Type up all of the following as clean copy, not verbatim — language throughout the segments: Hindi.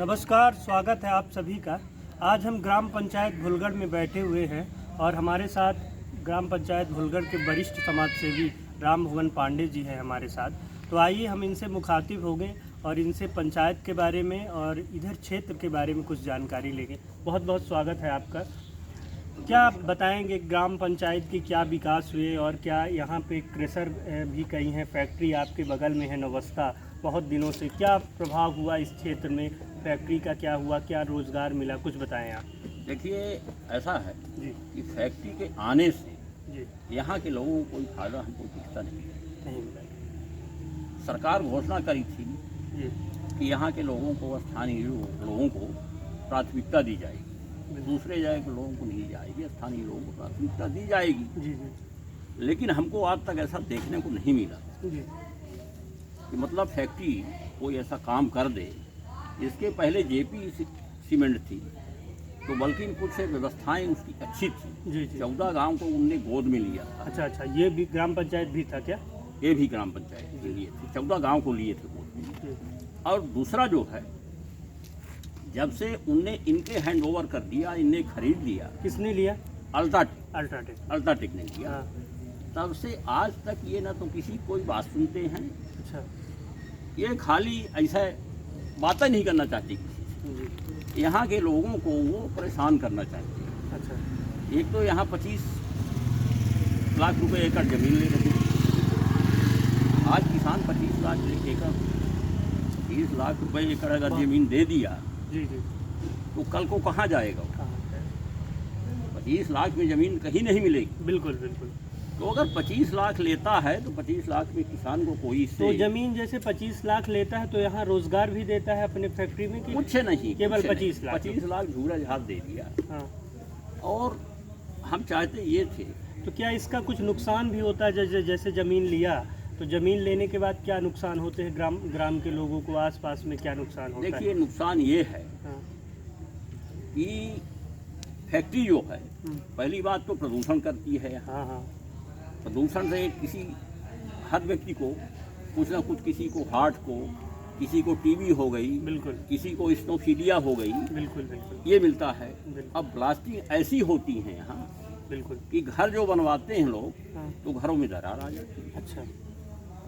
नमस्कार, स्वागत है आप सभी का। आज हम ग्राम पंचायत भुलगढ़ में बैठे हुए हैं और हमारे साथ ग्राम पंचायत भुलगढ़ के वरिष्ठ समाज सेवी राम भुवन पांडे जी हैं हमारे साथ। तो आइए हम इनसे मुखातिब हो गए और इनसे पंचायत के बारे में और इधर क्षेत्र के बारे में कुछ जानकारी लेंगे। बहुत बहुत स्वागत है आपका। क्या आप बताएंगे ग्राम पंचायत की क्या विकास हुए और क्या यहाँ पे क्रेशर भी कई हैं, फैक्ट्री आपके बगल में है नवस्था, बहुत दिनों से क्या प्रभाव हुआ इस क्षेत्र में, फैक्ट्री का क्या हुआ, क्या रोज़गार मिला, कुछ बताएं आप। देखिए, ऐसा है जी कि फैक्ट्री के आने से जी यहाँ के लोगों को कोई फायदा हमको दिखता नहीं। नहीं सरकार घोषणा करी थी जी कि यहाँ के लोगों को, स्थानीय लोगों को प्राथमिकता दी जाएगी, दूसरे जगह के लोगों को नहीं जाएगी, स्थानीय लोगों को प्राथमिकता दी जाएगी। जी जी लेकिन हमको आज तक ऐसा देखने को नहीं मिला जी कि मतलब फैक्ट्री कोई ऐसा काम कर दे। इसके पहले जेपी सीमेंट थी, तो बल्कि कुछ व्यवस्थाएं उसकी अच्छी थी। जी जी 14 गांव को उनने गोद में लिया था। अच्छा अच्छा, ये भी ग्राम पंचायत भी था क्या? ये भी ग्राम पंचायत के लिए थे, 14 गांव को लिए थे गोद में। जी और दूसरा जो है, जब से उनने इनके हैंड ओवर कर दिया, इनने खरीद लिया, किसने लिया? अल्ट्राटेक अल्ट्राटेक ने लिया, हाँ। तब से आज तक ये ना तो किसी कोई बात सुनते हैं, अच्छा ये खाली ऐसा बातें नहीं करना चाहती किसी जी से। यहाँ के लोगों को वो परेशान करना चाहते हैं। अच्छा एक तो यहाँ 25 लाख रुपए एकड़ जमीन ले रहे हैं। आज किसान 25 लाख एकड़ 30 लाख रुपए एकड़ अगर जमीन दे दिया जी जी तो कल को कहाँ जाएगा? कहाँ है? 25 लाख में ज़मीन कहीं नहीं मिलेगी। बिल्कुल बिल्कुल। तो अगर 25 लाख लेता है तो 25 लाख में किसान को कोई तो से जमीन जैसे 25 लाख लेता है तो यहाँ रोजगार भी देता है अपने फैक्ट्री में कि कुछ नहीं, केवल कुछ 25 लाख? 25 लाख झूरा झाड़ दे दिया। हाँ। और हम चाहते ये थे, तो क्या इसका कुछ नुकसान भी होता है? जैसे ज़मीन लिया तो ज़मीन लेने के बाद क्या नुकसान होते हैं ग्राम के लोगों को, आसपास में क्या नुकसान होता है? देखिए नुकसान ये है हाँ। कि फैक्ट्री जो है, पहली बात तो प्रदूषण करती है। हाँ हाँ प्रदूषण से किसी हर व्यक्ति को कुछ ना कुछ, किसी को हार्ट को, किसी को टीबी हो गई, बिल्कुल किसी को स्नोफीलिया हो गई, बिल्कुल बिल्कुल ये मिलता है। बिल्कुल। अब ब्लास्टिंग ऐसी होती है यहाँ बिल्कुल। कि घर जो बनवाते हैं लोग, हाँ। तो घरों में दरार आ जाती है। अच्छा।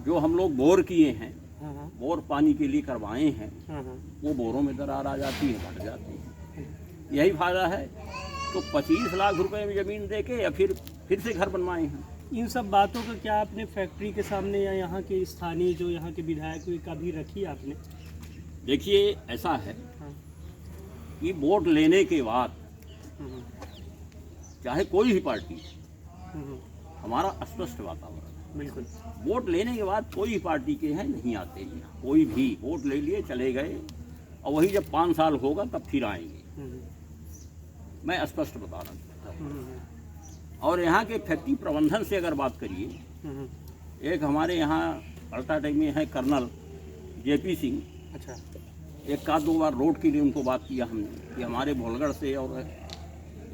जो हम लोग बोर किए हैं, हाँ हाँ बोर पानी के लिए करवाए हैं, हाँ हाँ वो बोरों में दरार आ जाती है, फट जाती है। यही फायदा है। तो 25 लाख रुपए में ज़मीन दे के या फिर से घर बनवाए हैं। इन सब बातों का क्या आपने फैक्ट्री के सामने या यहाँ के स्थानीय जो यहाँ के विधायक हुए कभी रखी आपने? देखिए ऐसा है हाँ। कि वोट लेने के बाद हम्म, चाहे कोई भी पार्टी, हम्म, हमारा स्पष्ट वातावरण। बिल्कुल। वोट लेने के बाद कोई भी पार्टी के हैं नहीं आते हैं, कोई भी वोट ले लिए चले गए, और वही जब 5 साल होगा तब फिर आएंगे। हम्म, मैं स्पष्ट बता रहा हूँ। हम्म, और यहाँ के फैक्ट्री प्रबंधन से अगर बात करिए, हम्म, एक हमारे यहाँ अल्ट्राटेक में है कर्नल जेपी सिंह। अच्छा। एक का 2 बार रोड के लिए उनको बात किया हमने कि हमारे भोलगढ़ से और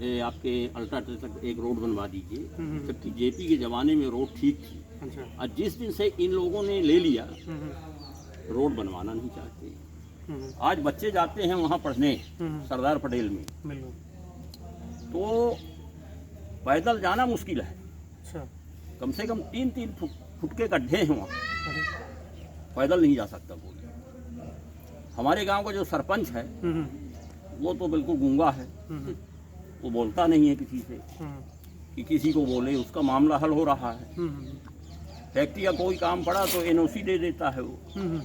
ये आपके अल्ट्राटेक तक एक रोड बनवा दीजिए, जबकि जेपी के ज़माने में रोड ठीक थी। अच्छा। और जिस दिन से इन लोगों ने ले लिया, हम्म, रोड बनवाना नहीं चाहते। हम्म, आज बच्चे जाते हैं वहाँ पढ़ने सरदार पटेल में, बिल्कुल। तो पैदल जाना मुश्किल है। अच्छा। कम से कम 3-3 फुट के गड्ढे हैं वहाँ, अरे। पैदल नहीं जा सकता कोई। हमारे गांव का जो सरपंच है हम्म, वो तो बिल्कुल गूंगा है, हम्म, वो बोलता नहीं है किसी से हम्म, कि किसी को बोले, उसका मामला हल हो रहा है। हम्म, फैक्ट्री का कोई काम पड़ा तो एनओसी दे देता है वो, हम्म,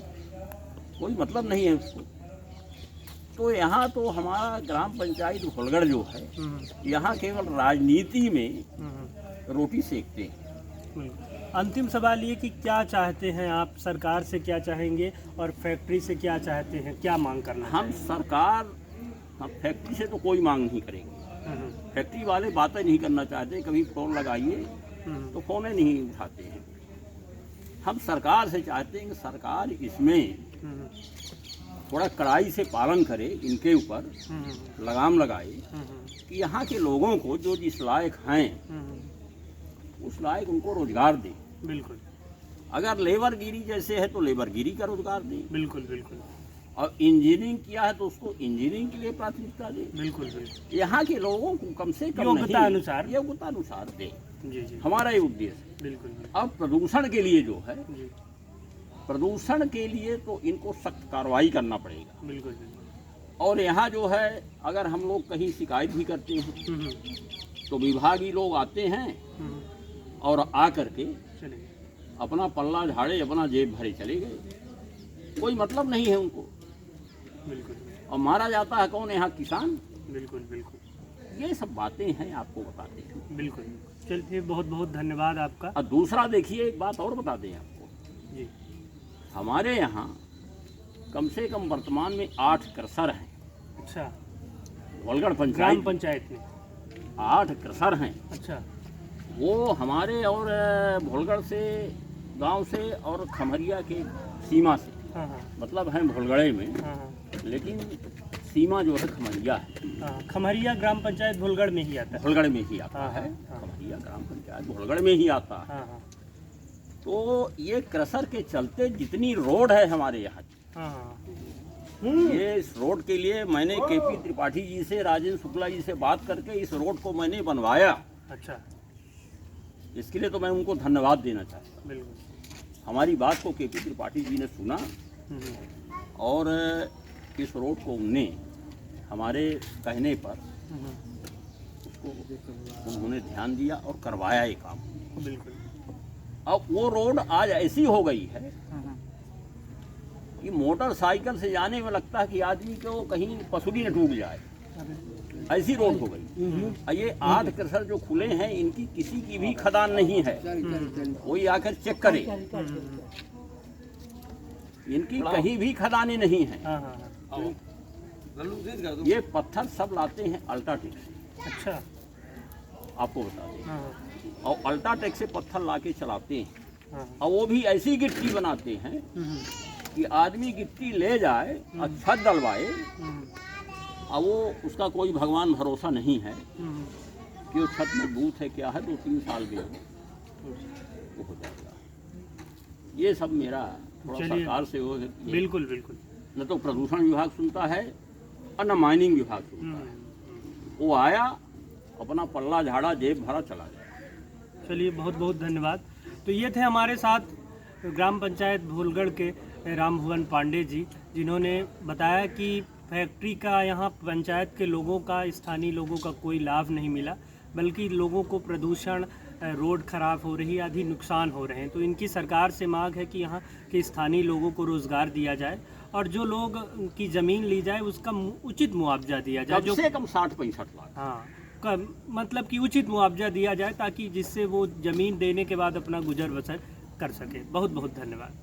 कोई मतलब नहीं है उसको। तो यहाँ तो हमारा ग्राम पंचायत भोलगढ़ जो है, यहाँ केवल राजनीति में रोटी सेकते हैं। अंतिम सवाल ये कि क्या चाहते हैं आप, सरकार से क्या चाहेंगे और फैक्ट्री से क्या चाहते हैं, क्या मांग करना हम फैक्ट्री से तो कोई मांग नहीं करेंगे। फैक्ट्री वाले बातें नहीं करना चाहते, कभी फ़ोन लगाइए तो फ़ोन नहीं उठाते हैं। हम सरकार से चाहते हैं कि सरकार इसमें थोड़ा कड़ाई से पालन करे, इनके ऊपर लगाम लगाए कि यहाँ के लोगों को जो जिस लायक हैं उस लायक उनको रोजगार दे। बिल्कुल। अगर लेबरगिरी जैसे है तो लेबरगिरी का रोजगार दें। बिल्कुल बिल्कुल। और इंजीनियरिंग किया है तो उसको इंजीनियरिंग के लिए प्राथमिकता दे। बिल्कुल बिल्कुल। यहाँ के लोगों को कम से कम योग्यता अनुसार योग्यता अनुसार दे, जी जी हमारा ये उद्देश्य है। बिल्कुल अब प्रदूषण के लिए जो है, जी प्रदूषण के लिए तो इनको सख्त कार्रवाई करना पड़ेगा। बिल्कुल बिल्कुल। और यहाँ जो है अगर हम लोग कहीं शिकायत भी करते हैं हम्म, तो विभागीय लोग आते हैं हम्म, और आ करके चलिए अपना पल्ला झाड़े, अपना जेब भरे चले गए, कोई मतलब नहीं है उनको। बिल्कुल और मारा जाता है कौन? यहाँ किसान। बिल्कुल बिल्कुल ये सब बातें हैं, आपको बताते हैं। बिल्कुल। चलिए बहुत बहुत धन्यवाद आपका। और दूसरा देखिए, एक बात और बता दें आपको, जी हमारे यहाँ कम से कम वर्तमान में 8 क्रशर हैं। अच्छा, भोलगढ़ ग्राम पंचायत पंचायत में 8 क्रशर हैं। अच्छा, वो हमारे और भोलगढ़ से गांव से और खमरिया के सीमा से, हाँ हाँ मतलब हैं भोलगढ़े में, हाँ हाँ लेकिन सीमा जो है खमरिया है। हाँ। खमरिया ग्राम पंचायत भोलगढ़ में ही आता है। भोलगढ़ में ही आता हाँ, है। हाँ। खमरिया ग्राम पंचायत भोलगढ़ में ही आता है। हाँ हाँ तो ये क्रशर के चलते जितनी रोड है हमारे यहाँ की, हाँ हाँ ये इस रोड के लिए मैंने केपी त्रिपाठी जी से, राजेंद्र शुक्ला जी से बात करके इस रोड को मैंने बनवाया। अच्छा, इसके लिए तो मैं उनको धन्यवाद देना चाहता हूँ। बिल्कुल। हमारी बात को केपी त्रिपाठी जी ने सुना और इस रोड को उनने हमारे कहने पर उसको उन्होंने ध्यान दिया और करवाया ये काम। बिल्कुल। अब वो रोड आज ऐसी हो गई है कि मोटरसाइकिल से जाने में लगता है कि आदमी को कहीं पसुड़ी न टूट जाए, ऐसी रोड हो गई। और ये 8 क्रशर जो खुले हैं, इनकी किसी की भी खदान नहीं है, कोई आकर चेक करे, इनकी कहीं भी खदानें नहीं है। हाँ हाँ हाँ। ये पत्थर सब लाते हैं अल्ट्राटेक से, अच्छा, आपको बता दें। हाँ और अल्ट्राटेक से पत्थर लाके चलाते हैं, हाँ और वो भी ऐसी गिट्टी बनाते हैं कि आदमी गिट्टी ले जाए और छत डलवाए, और वो उसका कोई भगवान भरोसा नहीं है कि वो छत मजबूत है क्या है, 2-3 साल में वो हो जाएगा। ये सब मेरा थोड़ा चलिए। सरकार से हो, बिल्कुल बिल्कुल। न तो प्रदूषण विभाग सुनता है और न माइनिंग विभाग सुनता है। वो आया, अपना पल्ला झाड़ा, जेब भरा, चला गया। चलिए बहुत बहुत धन्यवाद। तो ये थे हमारे साथ ग्राम पंचायत भोलगढ़ के राम भुवन पांडे जी, जिन्होंने बताया कि फैक्ट्री का यहाँ पंचायत के लोगों का, स्थानीय लोगों का कोई लाभ नहीं मिला, बल्कि लोगों को प्रदूषण, रोड खराब हो रही है, आदि नुकसान हो रहे हैं। तो इनकी सरकार से मांग है कि यहाँ के स्थानीय लोगों को रोज़गार दिया जाए और जो लोग की ज़मीन ली जाए उसका उचित मुआवजा दिया जाए, कम से कम 60-65 लाख। हाँ, मतलब कि उचित मुआवजा दिया जाए, ताकि जिससे वो ज़मीन देने के बाद अपना गुजर बसर कर सके। बहुत बहुत धन्यवाद।